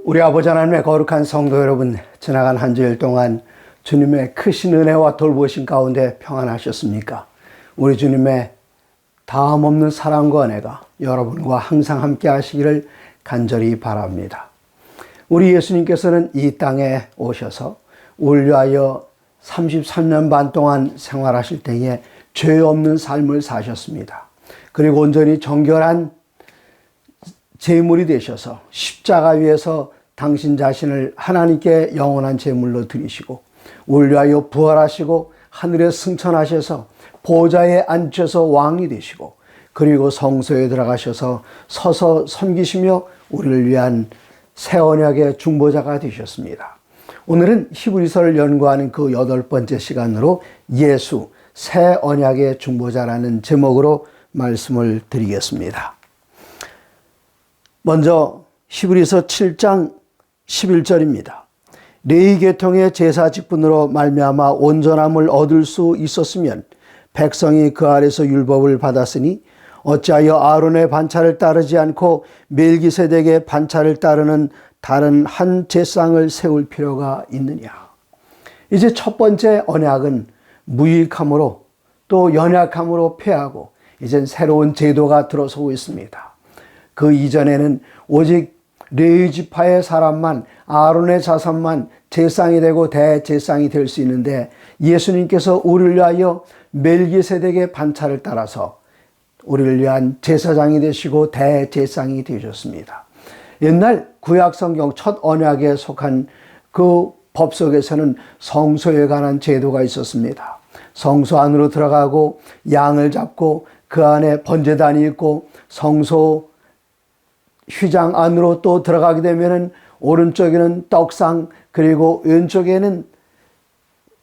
우리 아버지 하나님의 거룩한 성도 여러분, 지나간 한 주일 동안 주님의 크신 은혜와 돌보심 가운데 평안하셨습니까? 우리 주님의 다함없는 사랑과 은혜가 여러분과 항상 함께 하시기를 간절히 바랍니다. 우리 예수님께서는 이 땅에 오셔서 우리를 위하여 33년 반 동안 생활하실 때에 죄 없는 삶을 사셨습니다. 그리고 온전히 정결한 제물이 되셔서 십자가 위에서 당신 자신을 하나님께 영원한 제물로 드리시고 우리를 위하여 부활하시고 하늘에 승천하셔서 보좌에 앉으셔서 왕이 되시고 그리고 성소에 들어가셔서 서서 섬기시며 우리를 위한 새 언약의 중보자가 되셨습니다. 오늘은 히브리서를 연구하는 그 8번째 시간으로 예수 새 언약의 중보자라는 제목으로 말씀을 드리겠습니다. 먼저 히브리서 7장 11절입니다. 레위 계통의 제사 직분으로 말미암아 온전함을 얻을 수 있었으면 백성이 그 아래서 율법을 받았으니 어찌하여 아론의 반차를 따르지 않고 멜기세덱의 반차를 따르는 다른 한 제사장을 세울 필요가 있느냐. 이제 첫 번째 언약은 무익함으로 또 연약함으로 패하고 이젠 새로운 제도가 들어서고 있습니다. 그 이전에는 오직 레위 지파의 사람만, 아론의 자손만 제사장이 되고 대제사장이 될 수 있는데 예수님께서 우리를 위하여 멜기세덱의 반차를 따라서 우리를 위한 제사장이 되시고 대제사장이 되셨습니다. 옛날 구약 성경 첫 언약에 속한 그 법 속에서는 성소에 관한 제도가 있었습니다. 성소 안으로 들어가고 양을 잡고 그 안에 번제단이 있고 성소 휘장 안으로 또 들어가게 되면은 오른쪽에는 떡상 그리고 왼쪽에는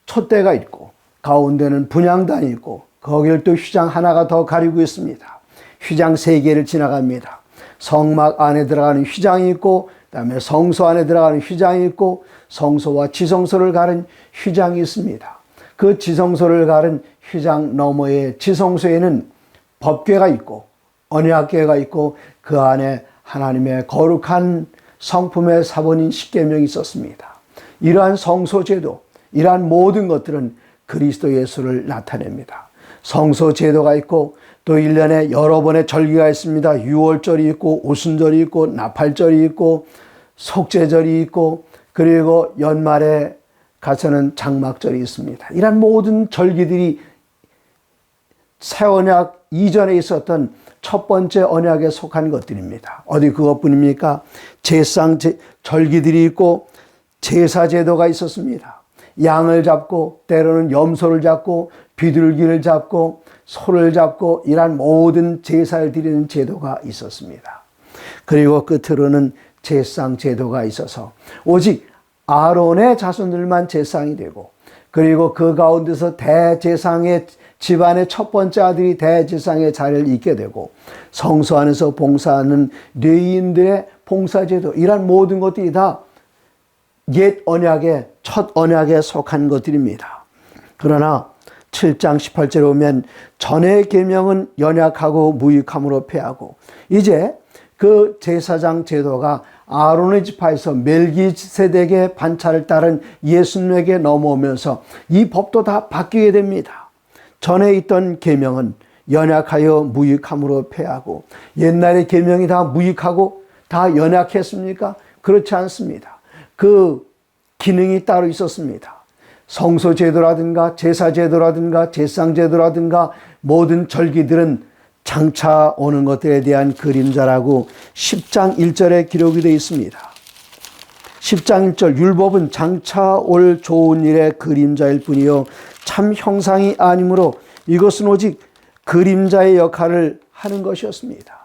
촛대가 있고 가운데는 분향단이 있고 거기를 또 휘장 하나가 더 가리고 있습니다. 휘장 3개를 지나갑니다. 성막 안에 들어가는 휘장이 있고 그다음에 성소 안에 들어가는 휘장이 있고 성소와 지성소를 가른 휘장이 있습니다. 그 지성소를 가른 휘장 너머의 지성소에는 법궤가 있고 언약궤가 있고 그 안에 하나님의 거룩한 성품의 사본인 십계명이 있었습니다. 이러한 성소제도, 이러한 모든 것들은 그리스도 예수를 나타냅니다. 성소제도가 있고 또 1년에 여러 번의 절기가 있습니다. 유월절이 있고 오순절이 있고 나팔절이 있고 속죄절이 있고 그리고 연말에 가서는 장막절이 있습니다. 이러한 모든 절기들이 새 언약 이전에 있었던 첫 번째 언약에 속한 것들입니다. 어디 그것뿐입니까? 제사장 절기들이 있고 제사제도가 있었습니다. 양을 잡고 때로는 염소를 잡고 비둘기를 잡고 소를 잡고 이러한 모든 제사를 드리는 제도가 있었습니다. 그리고 끝으로는 제사장 제도가 있어서 오직 아론의 자손들만 제사장이 되고 그리고 그 가운데서 대제사장의 집안의 첫 번째 아들이 대제사장의 자리를 잇게 되고 성소 안에서 봉사하는 레위인들의 봉사제도 이런 모든 것들이 다 옛 언약의 첫 언약에 속한 것들입니다. 그러나 7장 18절에 보면 전의 계명은 연약하고 무익함으로 패하고 이제 그 제사장 제도가 아론의 지파에서 멜기세덱의 반차를 따른 예수님에게 넘어오면서 이 법도 다 바뀌게 됩니다. 전에 있던 계명은 연약하여 무익함으로 패하고 옛날의 계명이 다 무익하고 다 연약했습니까? 그렇지 않습니다. 그 기능이 따로 있었습니다. 성소제도라든가 제사제도라든가 제사장제도라든가 모든 절기들은 장차 오는 것들에 대한 그림자라고 10장 1절에 기록이 되어 있습니다. 10장 1절 율법은 장차 올 좋은 일의 그림자일 뿐이요 참 형상이 아니므로 이것은 오직 그림자의 역할을 하는 것이었습니다.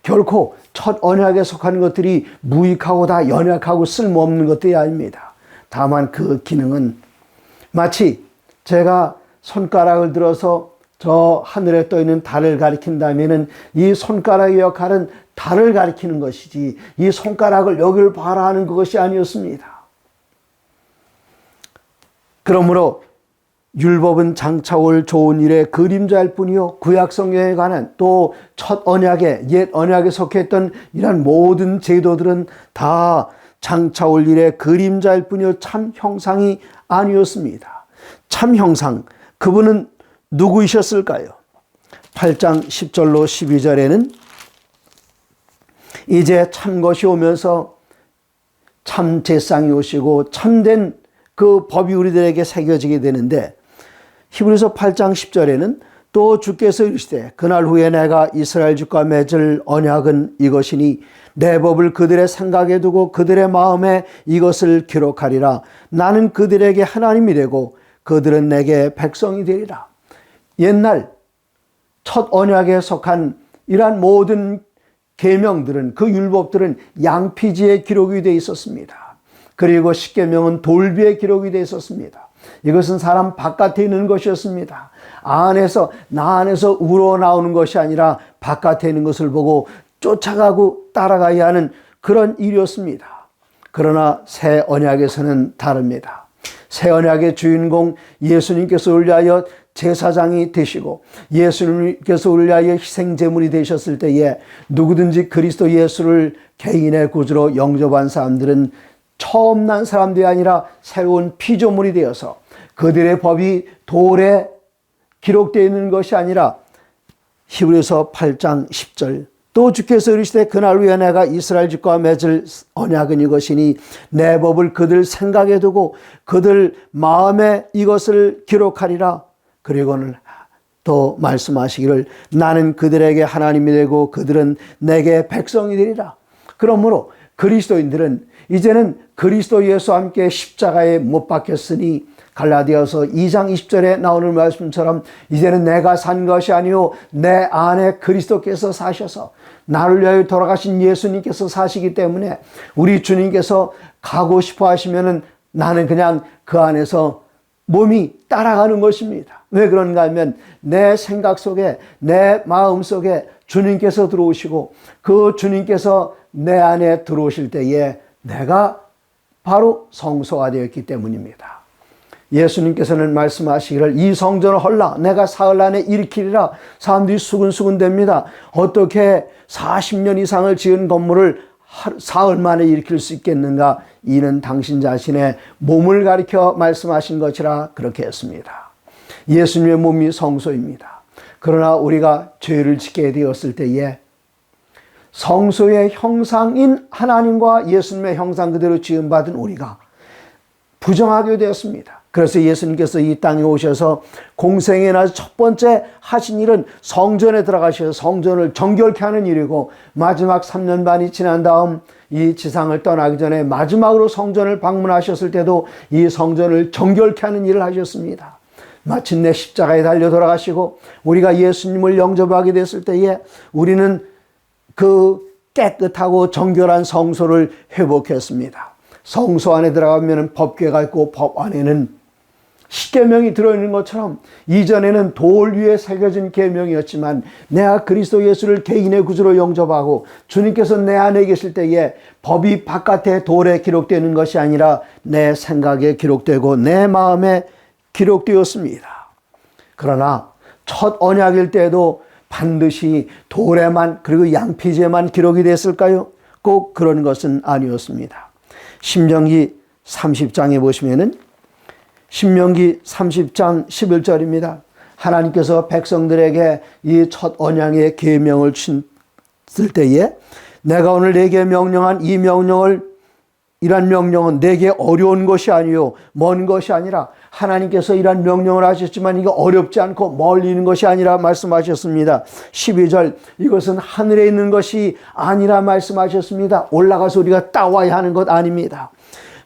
결코 첫 언약에 속한 것들이 무익하고 다 연약하고 쓸모없는 것들이 아닙니다. 다만 그 기능은 마치 제가 손가락을 들어서 저 하늘에 떠 있는 달을 가리킨다면은 이 손가락의 역할은 달을 가리키는 것이지 이 손가락을 여기를 봐라 하는 그것이 아니었습니다. 그러므로 율법은 장차 올 좋은 일의 그림자일 뿐이요 구약 성경에 관한 또 첫 언약에 옛 언약에 속했던 이런 모든 제도들은 다 장차 올 일의 그림자일 뿐이요 참 형상이 아니었습니다. 참 형상, 그분은 누구이셨을까요? 8장 10절로 12절에는 이제 참 것이 오면서 참 제상이 오시고 참된 그 법이 우리들에게 새겨지게 되는데, 히브리서 8장 10절에는 또 주께서 이르시되 그날 후에 내가 이스라엘 집과 맺을 언약은 이것이니 내 법을 그들의 생각에 두고 그들의 마음에 이것을 기록하리라. 나는 그들에게 하나님이 되고 그들은 내게 백성이 되리라. 옛날 첫 언약에 속한 이러한 모든 계명들은, 그 율법들은 양피지에 기록이 되어 있었습니다. 그리고 십계명은 돌비에 기록이 되어 있었습니다. 이것은 사람 바깥에 있는 것이었습니다. 나 안에서 우러나오는 것이 아니라 바깥에 있는 것을 보고 쫓아가고 따라가야 하는 그런 일이었습니다. 그러나 새 언약에서는 다릅니다. 새 언약의 주인공 예수님께서 우리를 위하여 제사장이 되시고 예수님께서 우리를 위하여 희생제물이 되셨을 때에 누구든지 그리스도 예수를 개인의 구주로 영접한 사람들은 처음 난 사람들이 아니라 새로운 피조물이 되어서 그들의 법이 돌에 기록되어 있는 것이 아니라, 히브리서 8장 10절 또 주께서 이르시되 그날 후에 내가 이스라엘 집과 맺을 언약은 이것이니 내 법을 그들 생각에 두고 그들 마음에 이것을 기록하리라. 그리고는 또 말씀하시기를 나는 그들에게 하나님이 되고 그들은 내게 백성이 되리라. 그러므로 그리스도인들은 이제는 그리스도 예수와 함께 십자가에 못 박혔으니 갈라디아서 2장 20절에 나오는 말씀처럼 이제는 내가 산 것이 아니요 내 안에 그리스도께서 사셔서 나를 위하여 돌아가신 예수님께서 사시기 때문에 우리 주님께서 가고 싶어 하시면은 나는 그냥 그 안에서 몸이 따라가는 것입니다. 왜 그런가 하면 내 생각 속에, 내 마음 속에 주님께서 들어오시고 그 주님께서 내 안에 들어오실 때에 내가 바로 성소가 되었기 때문입니다. 예수님께서는 말씀하시기를 이 성전을 헐라 내가 사흘 안에 일으키리라. 사람들이 수근수근 됩니다. 어떻게 40년 이상을 지은 건물을 사흘 만에 일으킬 수 있겠는가? 이는 당신 자신의 몸을 가리켜 말씀하신 것이라 그렇게 했습니다. 예수님의 몸이 성소입니다. 그러나 우리가 죄를 짓게 되었을 때에 성소의 형상인 하나님과 예수님의 형상 그대로 지음받은 우리가 부정하게 되었습니다. 그래서 예수님께서 이 땅에 오셔서 공생에 나서 첫 번째 하신 일은 성전에 들어가셔서 성전을 정결케 하는 일이고, 마지막 3년 반이 지난 다음 이 지상을 떠나기 전에 마지막으로 성전을 방문하셨을 때도 이 성전을 정결케 하는 일을 하셨습니다. 마침내 십자가에 달려 돌아가시고 우리가 예수님을 영접하게 됐을 때에 우리는 그 깨끗하고 정결한 성소를 회복했습니다. 성소 안에 들어가면 법궤가 있고 법 안에는 십계명이 들어있는 것처럼 이전에는 돌 위에 새겨진 계명이었지만 내가 그리스도 예수를 개인의 구주로 영접하고 주님께서 내 안에 계실 때에 법이 바깥에 돌에 기록되는 것이 아니라 내 생각에 기록되고 내 마음에 기록되었습니다. 그러나 첫 언약일 때도 반드시 돌에만 그리고 양피지에만 기록이 됐을까요? 꼭 그런 것은 아니었습니다. 신명기 30장에 보시면은 신명기 30장 11절입니다. 하나님께서 백성들에게 이 첫 언약의 계명을 주실 때에 내가 오늘 내게 명령한 이 명령을, 이란 명령은 내게 어려운 것이 아니요 먼 것이 아니라 하나님께서 이란 명령을 하셨지만 이거 어렵지 않고 멀리 있는 것이 아니라 말씀하셨습니다. 12절 이것은 하늘에 있는 것이 아니라 말씀하셨습니다. 올라가서 우리가 따와야 하는 것 아닙니다.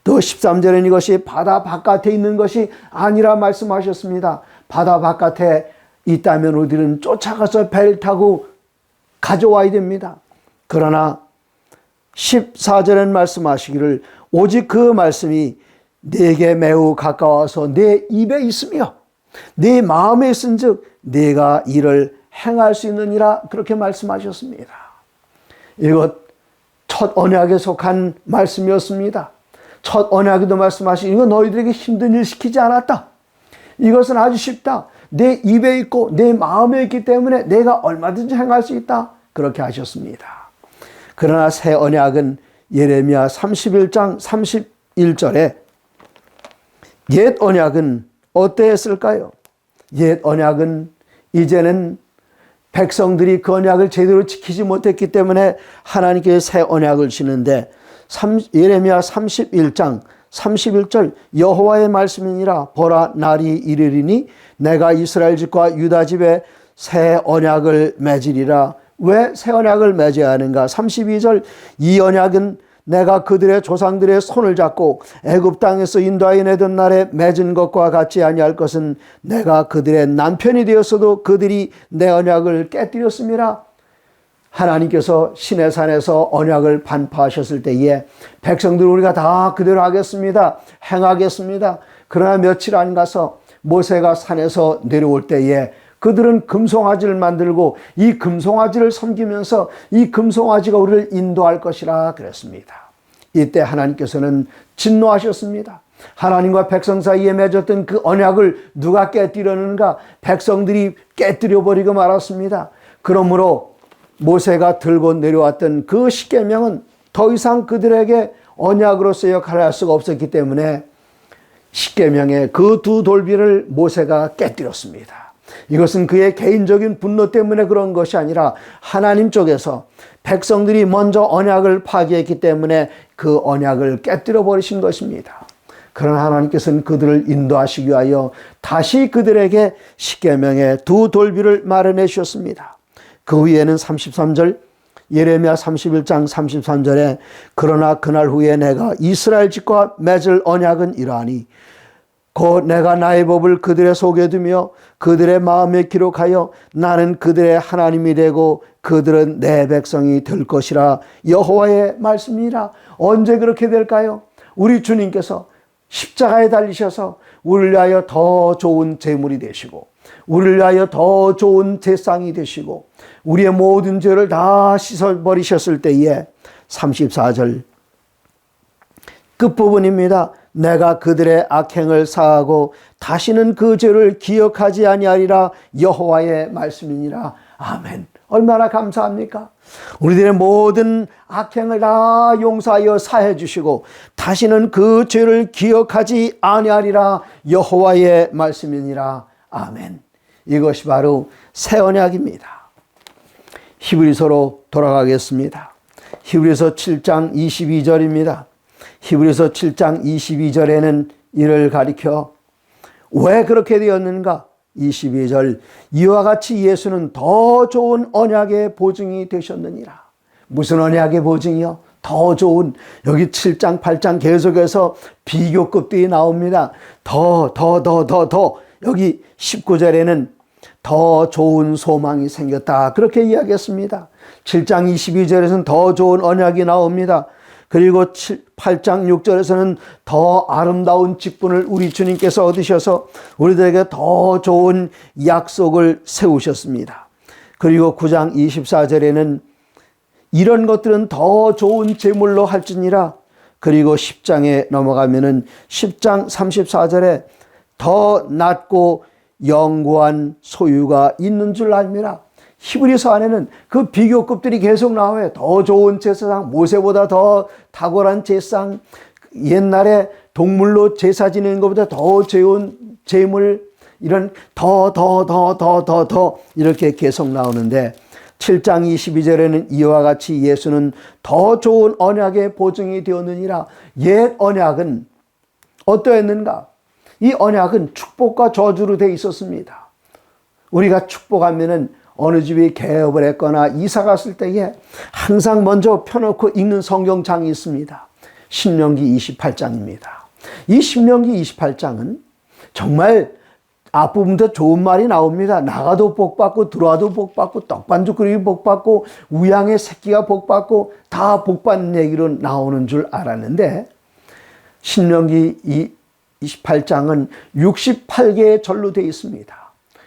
또 13절엔 이것이 바다 바깥에 있는 것이 아니라 말씀하셨습니다. 바다 바깥에 있다면 우리는 쫓아가서 배를 타고 가져와야 됩니다. 그러나 14절엔 말씀하시기를 오직 그 말씀이 내게 매우 가까워서 내 입에 있으며 내 마음에 있은즉 내가 이를 행할 수 있느니라 그렇게 말씀하셨습니다. 이것 첫 언약에 속한 말씀이었습니다. 첫 언약에도 말씀하시고 이거 너희들에게 힘든 일 시키지 않았다. 이것은 아주 쉽다. 내 입에 있고 내 마음에 있기 때문에 내가 얼마든지 행할 수 있다. 그렇게 하셨습니다. 그러나 새 언약은 예레미야 31장 31절에 옛 언약은 어떠했을까요? 옛 언약은 이제는 백성들이 그 언약을 제대로 지키지 못했기 때문에 하나님께 새 언약을 주시는데 예레미야 31장 31절 여호와의 말씀이니라 보라 날이 이르리니 내가 이스라엘 집과 유다 집에 새 언약을 맺으리라. 왜 새 언약을 맺어야 하는가? 32절 이 언약은 내가 그들의 조상들의 손을 잡고 애굽 땅에서 인도하여 내던 날에 맺은 것과 같지 아니할 것은 내가 그들의 남편이 되었어도 그들이 내 언약을 깨뜨렸습니다. 하나님께서 시내산에서 언약을 반파하셨을 때에 백성들 우리가 다 그대로 하겠습니다. 행하겠습니다. 그러나 며칠 안 가서 모세가 산에서 내려올 때에 그들은 금송아지를 만들고 이 금송아지를 섬기면서 이 금송아지가 우리를 인도할 것이라 그랬습니다. 이때 하나님께서는 진노하셨습니다. 하나님과 백성 사이에 맺었던 그 언약을 누가 깨뜨렸는가? 백성들이 깨뜨려버리고 말았습니다. 그러므로 모세가 들고 내려왔던 그 십계명은 더 이상 그들에게 언약으로서 역할을 할 수가 없었기 때문에 십계명의 그 두 돌비를 모세가 깨뜨렸습니다. 이것은 그의 개인적인 분노 때문에 그런 것이 아니라 하나님 쪽에서 백성들이 먼저 언약을 파괴했기 때문에 그 언약을 깨뜨려 버리신 것입니다. 그러나 하나님께서는 그들을 인도하시기 위하여 다시 그들에게 십계명의 두 돌비를 마련해 주셨습니다. 그 후에는 33절 예레미야 31장 33절에 그러나 그날 후에 내가 이스라엘 집과 맺을 언약은 이러하니 곧 내가 나의 법을 그들의 속에 두며 그들의 마음에 기록하여 나는 그들의 하나님이 되고 그들은 내 백성이 될 것이라. 여호와의 말씀이라. 언제 그렇게 될까요? 우리 주님께서 십자가에 달리셔서 우리를 위하여 더 좋은 제물이 되시고 우리를 위하여 더 좋은 제상이 되시고 우리의 모든 죄를 다 씻어버리셨을 때에 34절 끝부분입니다. 내가 그들의 악행을 사하고 다시는 그 죄를 기억하지 아니하리라. 여호와의 말씀이니라. 아멘. 얼마나 감사합니까? 우리들의 모든 악행을 다 용서하여 사해 주시고 다시는 그 죄를 기억하지 아니하리라. 여호와의 말씀이니라. 아멘. 이것이 바로 새 언약입니다. 히브리서로 돌아가겠습니다. 히브리서 7장 22절입니다. 히브리서 7장 22절에는 이를 가리켜 왜 그렇게 되었는가? 22절 이와 같이 예수는 더 좋은 언약의 보증이 되셨느니라. 무슨 언약의 보증이요? 더 좋은. 여기 7장 8장 계속해서 비교급들이 나옵니다. 더 여기 19절에는 더 좋은 소망이 생겼다 그렇게 이야기했습니다. 7장 22절에서는 더 좋은 언약이 나옵니다. 그리고 8장 6절에서는 더 아름다운 직분을 우리 주님께서 얻으셔서 우리들에게 더 좋은 약속을 세우셨습니다. 그리고 9장 24절에는 이런 것들은 더 좋은 제물로 할지니라. 그리고 10장에 넘어가면은 10장 34절에 더 낮고 영구한 소유가 있는 줄 알미라. 히브리서 안에는 그 비교급들이 계속 나와요. 더 좋은 제사상, 모세보다 더 탁월한 제사상, 옛날에 동물로 제사 지내는 것보다 더 좋은 제물, 이런 더 이렇게 계속 나오는데 7장 22절에는 이와 같이 예수는 더 좋은 언약의 보증이 되었느니라. 옛 언약은 어떠했는가? 이 언약은 축복과 저주로 되어 있었습니다. 우리가 축복하면은 어느 집이 개업을 했거나 이사 갔을 때에 항상 먼저 펴놓고 읽는 성경장이 있습니다. 신명기 28장입니다. 이 신명기 28장은 정말 앞부분부터 좋은 말이 나옵니다. 나가도 복받고 들어와도 복받고 떡반죽 끓이기 복받고 우양의 새끼가 복받고 다 복받는 얘기로 나오는 줄 알았는데 신명기 28장은 68개의 절로 되어 있습니다.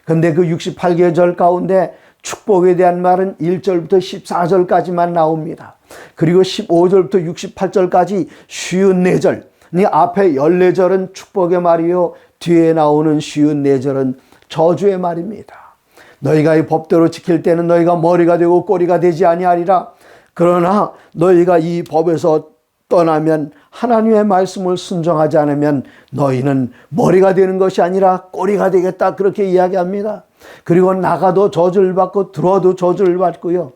그런데 그 68개의 절 가운데 축복에 대한 말은 1절부터 14절까지만 나옵니다. 그리고 15절부터 68절까지 54절. 앞에 14절은 축복의 말이요 뒤에 나오는 54절은 저주의 말입니다. 너희가 이 법대로 지킬 때는 너희가 머리가 되고 꼬리가 되지 아니하리라. 그러나 너희가 이 법에서 떠나면, 하나님의 말씀을 순종하지 않으면 너희는 머리가 되는 것이 아니라 꼬리가 되겠다, 그렇게 이야기합니다. 그리고 나가도 저주를 받고 들어도 저주를 받고요.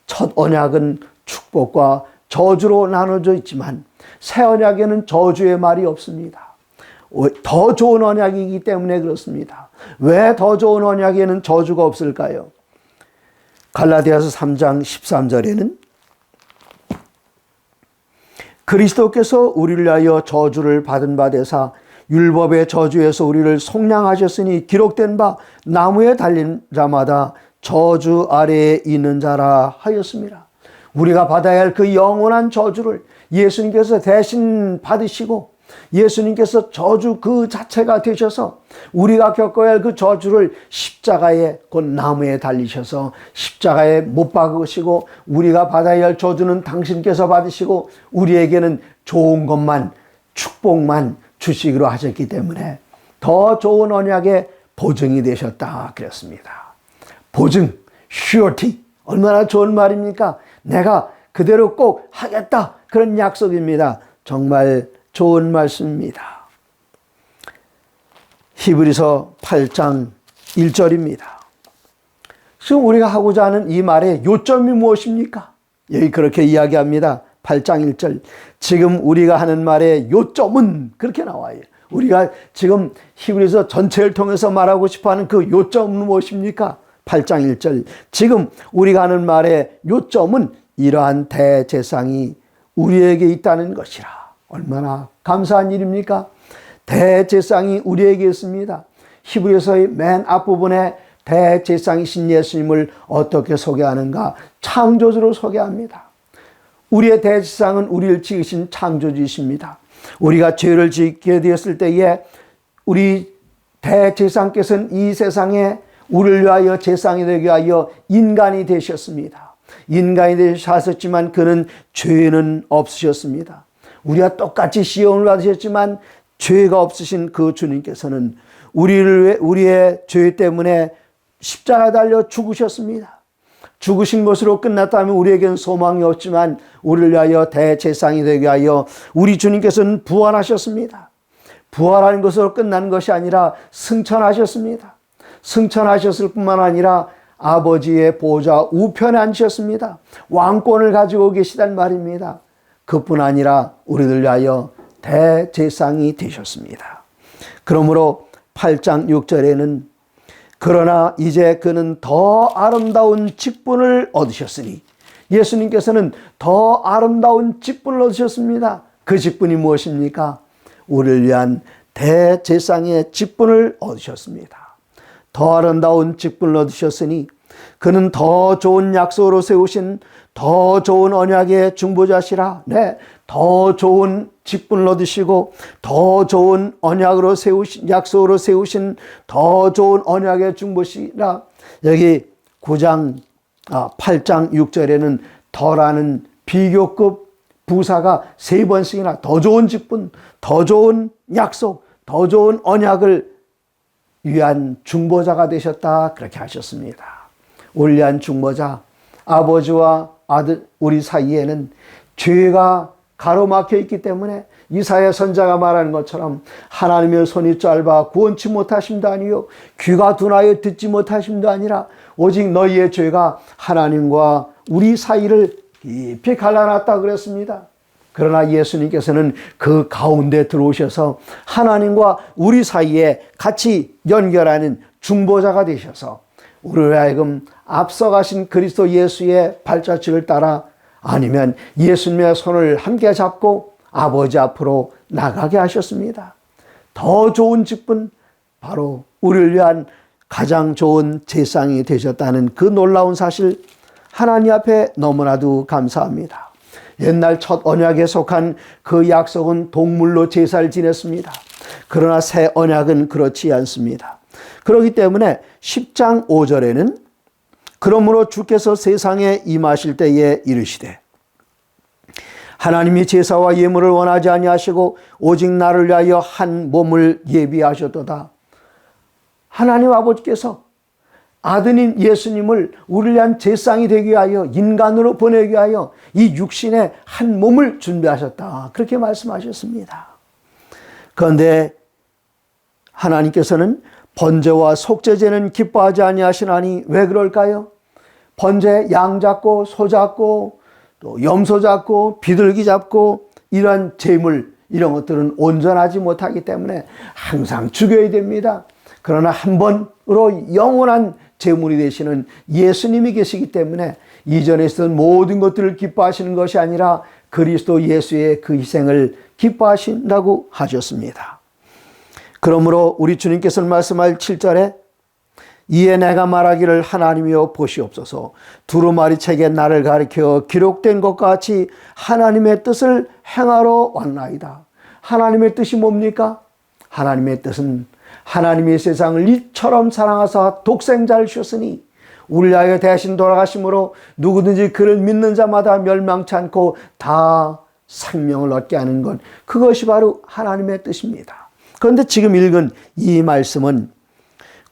첫 언약은 축복과 저주로 나눠져 있지만 새 언약에는 저주의 말이 없습니다. 더 좋은 언약이기 때문에 그렇습니다. 왜 더 좋은 언약에는 저주가 없을까요? 갈라디아서 3장 13절에는 그리스도께서 우리를 위하여 저주를 받은 바 되사 율법의 저주에서 우리를 속량하셨으니 기록된 바 나무에 달린 자마다 저주 아래에 있는 자라 하였습니다. 우리가 받아야 할 그 영원한 저주를 예수님께서 대신 받으시고 예수님께서 저주 그 자체가 되셔서 우리가 겪어야 할 그 저주를 십자가에, 곧 나무에 달리셔서 십자가에 못 박으시고 우리가 받아야 할 저주는 당신께서 받으시고 우리에게는 좋은 것만, 축복만 주시기로 하셨기 때문에 더 좋은 언약의 보증이 되셨다 그랬습니다. 보증, surety, 얼마나 좋은 말입니까? 내가 그대로 꼭 하겠다, 그런 약속입니다. 정말 좋은 말씀입니다. 히브리서 8장 1절입니다. 지금 우리가 하고자 하는 이 말의 요점이 무엇입니까? 여기 그렇게 이야기합니다. 8장 1절. 지금 우리가 하는 말의 요점은, 그렇게 나와요. 우리가 지금 히브리서 전체를 통해서 말하고 싶어하는 그 요점은 무엇입니까? 8장 1절. 지금 우리가 하는 말의 요점은 이러한 대제사장이 우리에게 있다는 것이라. 얼마나 감사한 일입니까? 대제사장이 우리에게 있습니다. 히브리서의 맨 앞부분에 대제사장이신 예수님을 어떻게 소개하는가? 창조주로 소개합니다. 우리의 대제사장은 우리를 지으신 창조주이십니다. 우리가 죄를 짓게 되었을 때에 우리 대제사장께서는 이 세상에 우리를 위하여 제사장이 되기 위하여 인간이 되셨습니다. 인간이 되셨지만 그는 죄는 없으셨습니다. 우리가 똑같이 시험을 받으셨지만 죄가 없으신 그 주님께서는 우리의 죄 때문에 십자가에 달려 죽으셨습니다. 죽으신 것으로 끝났다면 우리에게는 소망이 없지만 우리를 위하여 대제사장이 되기 위하여 우리 주님께서는 부활하셨습니다. 부활하는 것으로 끝나는 것이 아니라 승천하셨습니다. 승천하셨을 뿐만 아니라 아버지의 보좌 우편에 앉으셨습니다. 왕권을 가지고 계시단 말입니다. 그뿐 아니라 우리들 위하여 대제사장이 되셨습니다. 그러므로 8장 6절에는 그러나 이제 그는 더 아름다운 직분을 얻으셨으니, 예수님께서는 더 아름다운 직분을 얻으셨습니다. 그 직분이 무엇입니까? 우리를 위한 대제사장의 직분을 얻으셨습니다. 더 아름다운 직분을 얻으셨으니 그는 더 좋은 약속으로 세우신 더 좋은 언약의 중보자시라. 네, 더 좋은 직분을 얻으시고 더 좋은 언약으로 세우신, 약속으로 세우신 더 좋은 언약의 중보시라. 여기 8장 6절에는 더라는 비교급 부사가 3번씩이나 더 좋은 직분, 더 좋은 약속, 더 좋은 언약을 위한 중보자가 되셨다, 그렇게 하셨습니다. 우리 위한 중보자, 아버지와 아들 우리 사이에는 죄가 가로막혀 있기 때문에 이사야 선자가 말하는 것처럼 하나님의 손이 짧아 구원치 못하심도 아니요 귀가 둔하여 듣지 못하심도 아니라 오직 너희의 죄가 하나님과 우리 사이를 깊이 갈라놨다 그랬습니다. 그러나 예수님께서는 그 가운데 들어오셔서 하나님과 우리 사이에 같이 연결하는 중보자가 되셔서 우리를 하여금 앞서가신 그리스도 예수의 발자취를 따라 아니면 예수님의 손을 함께 잡고 아버지 앞으로 나가게 하셨습니다. 더 좋은 직분, 바로 우리를 위한 가장 좋은 제사장이 되셨다는 그 놀라운 사실, 하나님 앞에 너무나도 감사합니다. 옛날 첫 언약에 속한 그 약속은 동물로 제사를 지냈습니다. 그러나 새 언약은 그렇지 않습니다. 그렇기 때문에 10장 5절에는 그러므로 주께서 세상에 임하실 때에 이르시되 하나님이 제사와 예물을 원하지 아니하시고 오직 나를 위하여 한 몸을 예비하셨도다. 하나님 아버지께서 아드님 예수님을 우리를 위한 제상이 되기 위하여 인간으로 보내기 위하여 이 육신의 한 몸을 준비하셨다. 그렇게 말씀하셨습니다. 그런데 하나님께서는 번제와 속죄제는 기뻐하지 아니하시나니 왜 그럴까요? 번제 양 잡고 소 잡고 또 염소 잡고 비둘기 잡고 이런 제물 이런 것들은 온전하지 못하기 때문에 항상 죽여야 됩니다. 그러나 한 번으로 영원한 제물이 되시는 예수님이 계시기 때문에 이전에 있었던 모든 것들을 기뻐하시는 것이 아니라 그리스도 예수의 그 희생을 기뻐하신다고 하셨습니다. 그러므로 우리 주님께서는 말씀할 7절에 이에 내가 말하기를 하나님이여 보시옵소서 두루마리 책에 나를 가리켜 기록된 것과 같이 하나님의 뜻을 행하러 왔나이다. 하나님의 뜻이 뭡니까? 하나님의 뜻은 하나님이 세상을 이처럼 사랑하사 독생자를 주셨으니 우리를 위하여 대신 돌아가심으로 누구든지 그를 믿는 자마다 멸망치 않고 다 생명을 얻게 하는 것, 그것이 바로 하나님의 뜻입니다. 그런데 지금 읽은 이 말씀은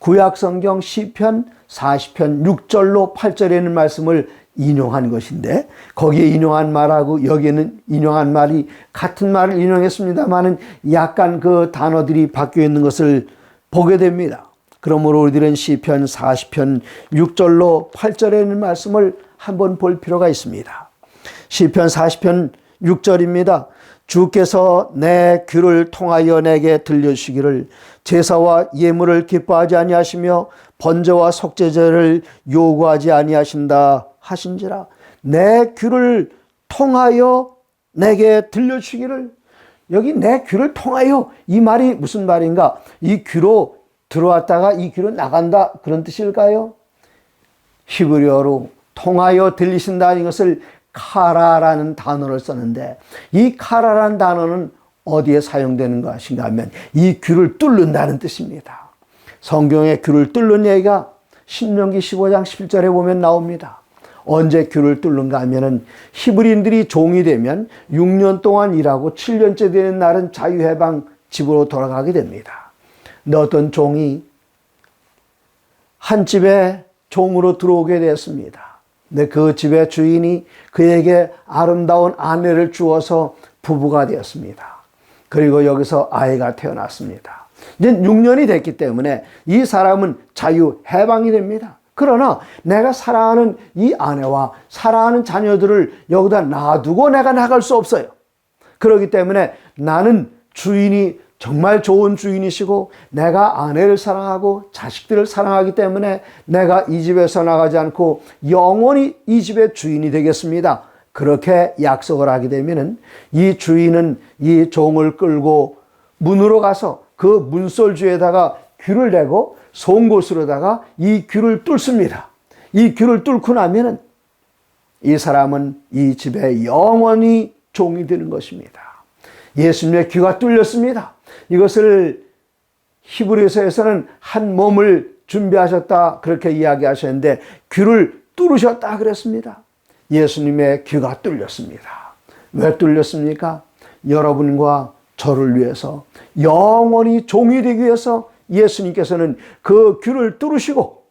구약성경 시편 40편 6절로 8절에 있는 말씀을 인용한 것인데 거기에 인용한 말하고 여기에는 인용한 말이 같은 말을 인용했습니다만은 약간 그 단어들이 바뀌어 있는 것을 보게 됩니다. 그러므로 우리들은 시편 40편 6절로 8절에 있는 말씀을 한번 볼 필요가 있습니다. 시편 40편 6절입니다. 주께서 내 귀를 통하여 내게 들려주시기를 제사와 예물을 기뻐하지 아니하시며 번제와 속죄제를 요구하지 아니하신다 하신지라. 내 귀를 통하여 내게 들려주시기를. 여기 내 귀를 통하여 이 말이 무슨 말인가? 이 귀로 들어왔다가 이 귀로 나간다 그런 뜻일까요? 히브리어로 통하여 들리신다는 것을 카라라는 단어를 썼는데 이 카라라는 단어는 어디에 사용되는 것인가 하면 이 귀를 뚫는다는 뜻입니다. 성경의 귀를 뚫는 얘기가 신명기 15장 11절에 보면 나옵니다. 언제 귀를 뚫는가 하면은 히브리인들이 종이 되면 6년 동안 일하고 7년째 되는 날은 자유해방 집으로 돌아가게 됩니다. 근데 어떤 종이 한 집에 종으로 들어오게 되었습니다. 근데 그 집의 주인이 그에게 아름다운 아내를 주어서 부부가 되었습니다. 그리고 여기서 아이가 태어났습니다. 이제 6년이 됐기 때문에 이 사람은 자유 해방이 됩니다. 그러나 내가 사랑하는 이 아내와 사랑하는 자녀들을 여기다 놔두고 내가 나갈 수 없어요. 그렇기 때문에 나는 주인이 정말 좋은 주인이시고 내가 아내를 사랑하고 자식들을 사랑하기 때문에 내가 이 집에서 나가지 않고 영원히 이 집의 주인이 되겠습니다. 그렇게 약속을 하게 되면은 이 주인은 이 종을 끌고 문으로 가서 그 문설주에다가 귀를 대고 송곳으로다가 이 귀를 뚫습니다. 이 귀를 뚫고 나면은 이 사람은 이 집에 영원히 종이 되는 것입니다. 예수님의 귀가 뚫렸습니다. 이것을 히브리서에서는 한 몸을 준비하셨다 그렇게 이야기하셨는데 귀를 뚫으셨다 그랬습니다. 예수님의 귀가 뚫렸습니다. 왜 뚫렸습니까? 여러분과 저를 위해서 영원히 종이 되기 위해서 예수님께서는 그 귀를 뚫으시고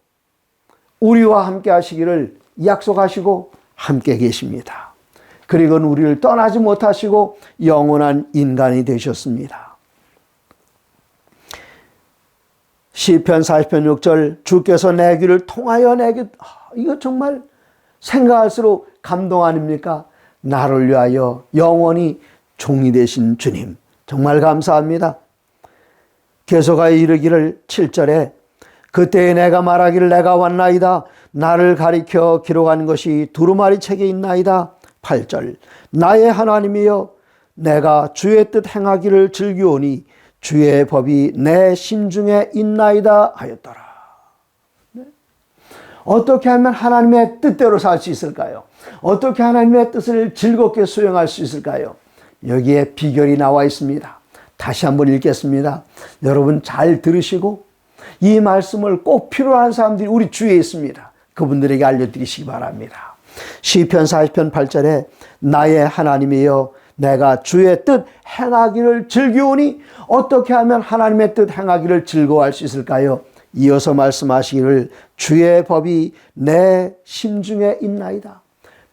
우리와 함께 하시기를 약속하시고 함께 계십니다. 그리고 우리를 떠나지 못하시고 영원한 인간이 되셨습니다. 시편 40편 6절 주께서 내 귀를 통하여 내게, 이거 정말 생각할수록 감동 아닙니까? 나를 위하여 영원히 종이 되신 주님 정말 감사합니다. 계속하여 이르기를 7절에 그때에 내가 말하기를 내가 왔나이다 나를 가리켜 기록한 것이 두루마리 책에 있나이다. 8절 나의 하나님이여 내가 주의 뜻 행하기를 즐기오니 주의 법이 내 심중에 있나이다 하였더라. 네? 어떻게 하면 하나님의 뜻대로 살 수 있을까요? 어떻게 하나님의 뜻을 즐겁게 수행할 수 있을까요? 여기에 비결이 나와 있습니다. 다시 한번 읽겠습니다. 여러분 잘 들으시고 이 말씀을 꼭 필요한 사람들이 우리 주위에 있습니다. 그분들에게 알려드리시기 바랍니다. 시편 40편 8절에 나의 하나님이여 내가 주의 뜻 행하기를 즐기오니 어떻게 하면 하나님의 뜻 행하기를 즐거워할 수 있을까요? 이어서 말씀하시기를 주의 법이 내 심중에 있나이다.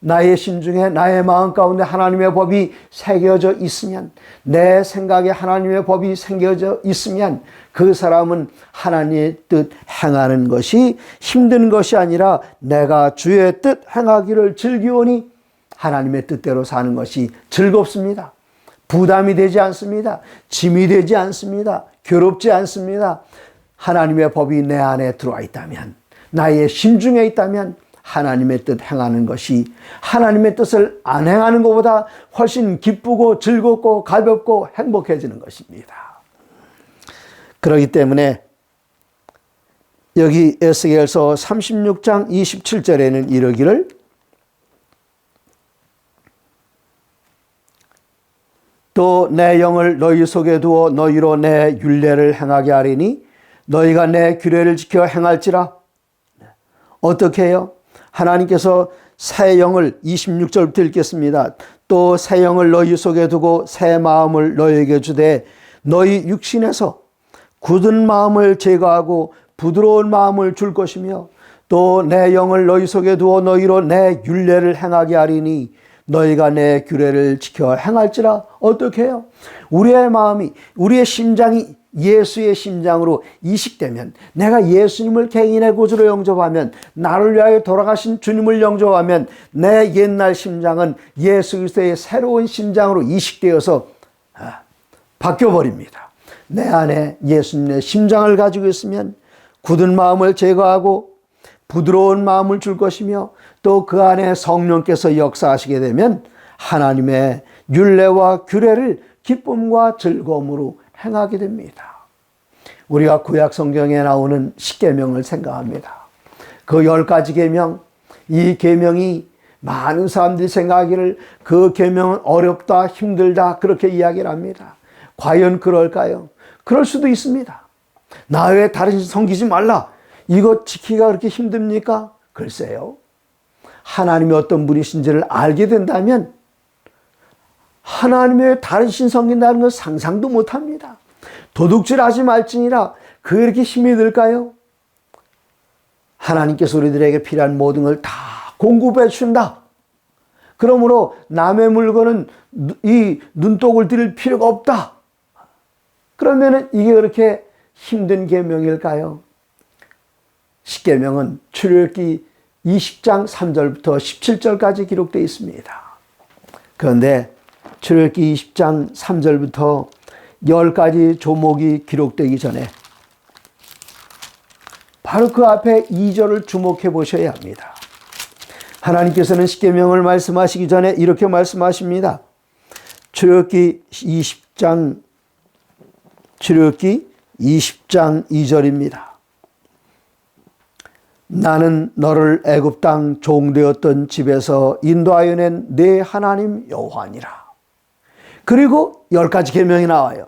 나의 심중에 나의 마음 가운데 하나님의 법이 새겨져 있으면, 내 생각에 하나님의 법이 새겨져 있으면 그 사람은 하나님의 뜻 행하는 것이 힘든 것이 아니라 내가 주의 뜻 행하기를 즐기오니 하나님의 뜻대로 사는 것이 즐겁습니다. 부담이 되지 않습니다. 짐이 되지 않습니다. 괴롭지 않습니다. 하나님의 법이 내 안에 들어와 있다면, 나의 심중에 있다면 하나님의 뜻 행하는 것이 하나님의 뜻을 안 행하는 것보다 훨씬 기쁘고 즐겁고 가볍고 행복해지는 것입니다. 그렇기 때문에 여기 에스겔서 36장 27절에는 이르기를 또 내 영을 너희 속에 두어 너희로 내 율례를 행하게 하리니 너희가 내 규례를 지켜 행할지라. 어떻게 해요? 하나님께서 새 영을 26절부터 읽겠습니다. 또 새 영을 너희 속에 두고 새 마음을 너희에게 주되 너희 육신에서 굳은 마음을 제거하고 부드러운 마음을 줄 것이며 또 내 영을 너희 속에 두어 너희로 내 율례를 행하게 하리니 너희가 내 규례를 지켜 행할지라. 어떻게 해요? 우리의 마음이, 우리의 심장이 예수의 심장으로 이식되면, 내가 예수님을 개인의 구주로 영접하면, 나를 위하여 돌아가신 주님을 영접하면 내 옛날 심장은 예수 그리스도의 새로운 심장으로 이식되어서 바뀌어버립니다. 내 안에 예수님의 심장을 가지고 있으면 굳은 마음을 제거하고 부드러운 마음을 줄 것이며 또 그 안에 성령께서 역사하시게 되면 하나님의 율례와 규례를 기쁨과 즐거움으로 행하게 됩니다. 우리가 구약 성경에 나오는 십계명을 생각합니다. 그 10가지 계명, 이 계명이 많은 사람들이 생각하기를 그 계명은 어렵다, 힘들다 그렇게 이야기를 합니다. 과연 그럴까요? 그럴 수도 있습니다. 나 외에 다른 신 섬기지 말라, 이거 지키기가 그렇게 힘듭니까? 글쎄요. 하나님이 어떤 분이신지를 알게 된다면 하나님의 다른 신 섬긴다는 건 상상도 못합니다. 도둑질하지 말지니라 그렇게 힘이 들까요? 하나님께서 우리들에게 필요한 모든 걸 다 공급해 준다. 그러므로 남의 물건은 이 눈독을 들일 필요가 없다. 그러면 이게 그렇게 힘든 계명일까요? 십계명은 출애굽기 20장 3절부터 17절까지 기록되어 있습니다. 그런데 출애굽기 20장 3절부터 10가지 조목이 기록되기 전에 바로 그 앞에 2절을 주목해 보셔야 합니다. 하나님께서는 십계명을 말씀하시기 전에 이렇게 말씀하십니다. 출애굽기 20장 2절입니다. 나는 너를 애굽 땅 종되었던 집에서 인도하여 낸 네 하나님 여호와니라. 그리고 10가지 계명이 나와요.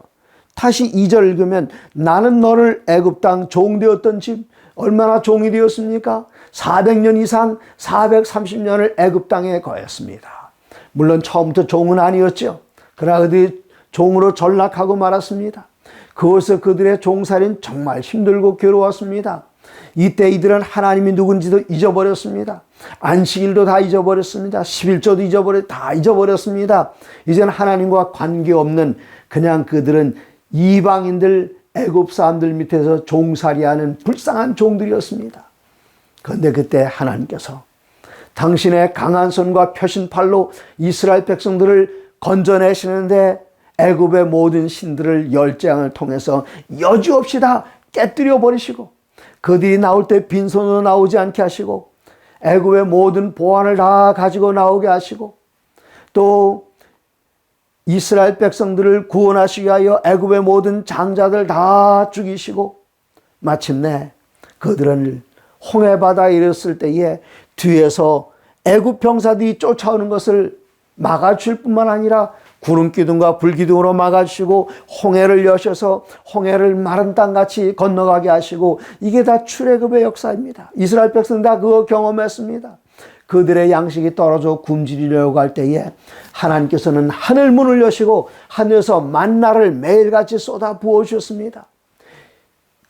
다시 2절 읽으면 나는 너를 애굽 땅 종되었던 집, 얼마나 종이 되었습니까? 400년 이상 430년을 애굽 땅에 거했습니다. 물론 처음부터 종은 아니었죠. 그러나 그들이 종으로 전락하고 말았습니다. 그것을 그들의 종살이는 정말 힘들고 괴로웠습니다. 이때 이들은 하나님이 누군지도 잊어버렸습니다. 안식일도 다 잊어버렸습니다. 11조도 다 잊어버렸습니다. 이제는 하나님과 관계없는 그냥 그들은 이방인들, 애굽 사람들 밑에서 종살이하는 불쌍한 종들이었습니다. 그런데 그때 하나님께서 당신의 강한 손과 펴신 팔로 이스라엘 백성들을 건져내시는데 애굽의 모든 신들을 열재앙을 통해서 여지없이 다 깨뜨려 버리시고 그들이 나올 때 빈손으로 나오지 않게 하시고 애굽의 모든 보안을 다 가지고 나오게 하시고 또 이스라엘 백성들을 구원하시기 위하여 애굽의 모든 장자들 다 죽이시고 마침내 그들은 홍해바다에 이르렀을 때에 뒤에서 애굽 병사들이 쫓아오는 것을 막아줄 뿐만 아니라 구름기둥과 불기둥으로 막아주시고 홍해를 여셔서 홍해를 마른 땅같이 건너가게 하시고 이게 다 출애굽의 역사입니다. 이스라엘 백성은 다 그거 경험했습니다. 그들의 양식이 떨어져 굶주리려고 할 때에 하나님께서는 하늘 문을 여시고 하늘에서 만나를 매일같이 쏟아 부어주셨습니다.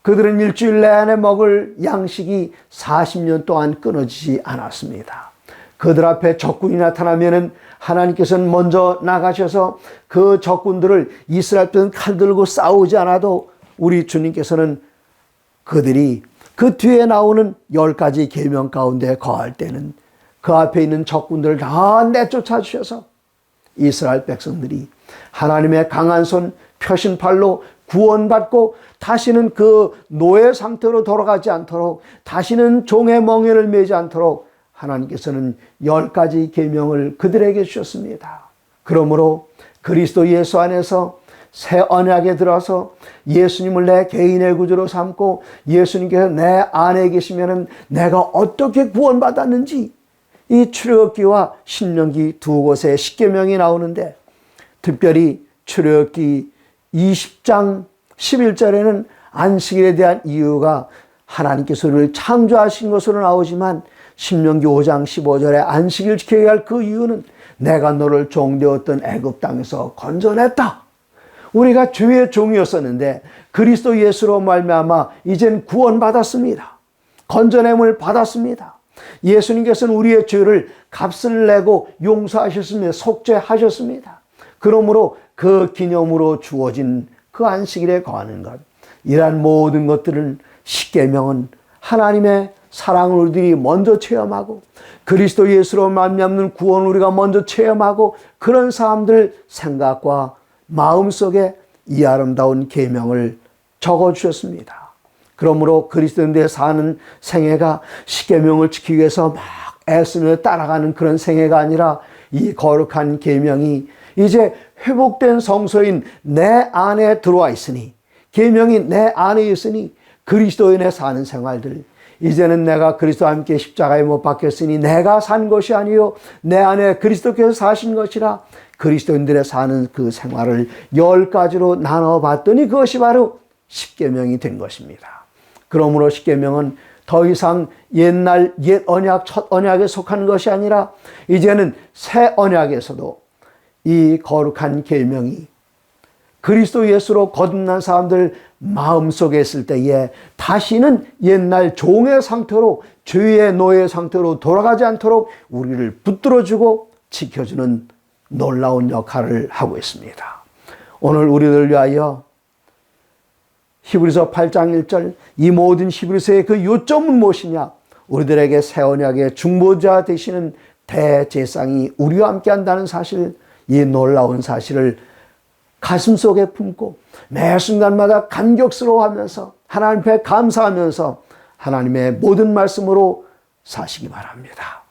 그들은 일주일 내내 먹을 양식이 40년 동안 끊어지지 않았습니다. 그들 앞에 적군이 나타나면은 하나님께서는 먼저 나가셔서 그 적군들을 이스라엘 편 칼 들고 싸우지 않아도 우리 주님께서는 그들이 그 뒤에 나오는 10가지 계명 가운데 거할 때는 그 앞에 있는 적군들을 다 내쫓아 주셔서 이스라엘 백성들이 하나님의 강한 손 표신팔로 구원받고 다시는 그 노예 상태로 돌아가지 않도록, 다시는 종의 멍에를 매지 않도록 하나님께서는 10가지 계명을 그들에게 주셨습니다. 그러므로 그리스도 예수 안에서 새 언약에 들어서 예수님을 내 개인의 구주로 삼고 예수님께서 내 안에 계시면은 내가 어떻게 구원받았는지, 이 출애굽기와 신명기 두 곳에 십계명이 나오는데, 특별히 출애굽기 20장 11절에는 안식일에 대한 이유가 하나님께서 우리를 창조하신 것으로 나오지만, 신명기 5장 15절에 안식일 지켜야 할 그 이유는 내가 너를 종되었던 애굽 땅에서 건져냈다. 우리가 죄의 종이었었는데 그리스도 예수로 말미암아 이젠 구원받았습니다. 건져냄을 받았습니다. 예수님께서는 우리의 죄를 값을 내고 용서하셨으며 속죄하셨습니다. 그러므로 그 기념으로 주어진 그 안식일에 거하는 것, 이러한 모든 것들은 십계명은 하나님의 사랑을 우리들이 먼저 체험하고 그리스도 예수로 말미암는 구원을 우리가 먼저 체험하고 그런 사람들 생각과 마음속에 이 아름다운 계명을 적어주셨습니다. 그러므로 그리스도인들의 사는 생애가 십계명을 지키기 위해서 막 애쓰며 따라가는 그런 생애가 아니라 이 거룩한 계명이 이제 회복된 성소인 내 안에 들어와 있으니, 계명이 내 안에 있으니 그리스도인의 사는 생활들, 이제는 내가 그리스도와 함께 십자가에 못 박혔으니 내가 산 것이 아니요 내 안에 그리스도께서 사신 것이라, 그리스도인들의 사는 그 생활을 10가지로 나눠봤더니 그것이 바로 십계명이 된 것입니다. 그러므로 십계명은 더 이상 옛날 옛 언약, 첫 언약에 속하는 것이 아니라 이제는 새 언약에서도 이 거룩한 계명이 그리스도 예수로 거듭난 사람들 마음속에 있을 때에 다시는 옛날 종의 상태로, 죄의 노예 상태로 돌아가지 않도록 우리를 붙들어주고 지켜주는 놀라운 역할을 하고 있습니다. 오늘 우리들 위하여 히브리서 8장 1절, 이 모든 히브리서의 그 요점은 무엇이냐? 우리들에게 새 언약의 중보자 되시는 대제사장이 우리와 함께 한다는 사실, 이 놀라운 사실을 가슴속에 품고 매 순간마다 감격스러워하면서 하나님 앞에 감사하면서 하나님의 모든 말씀으로 사시기 바랍니다.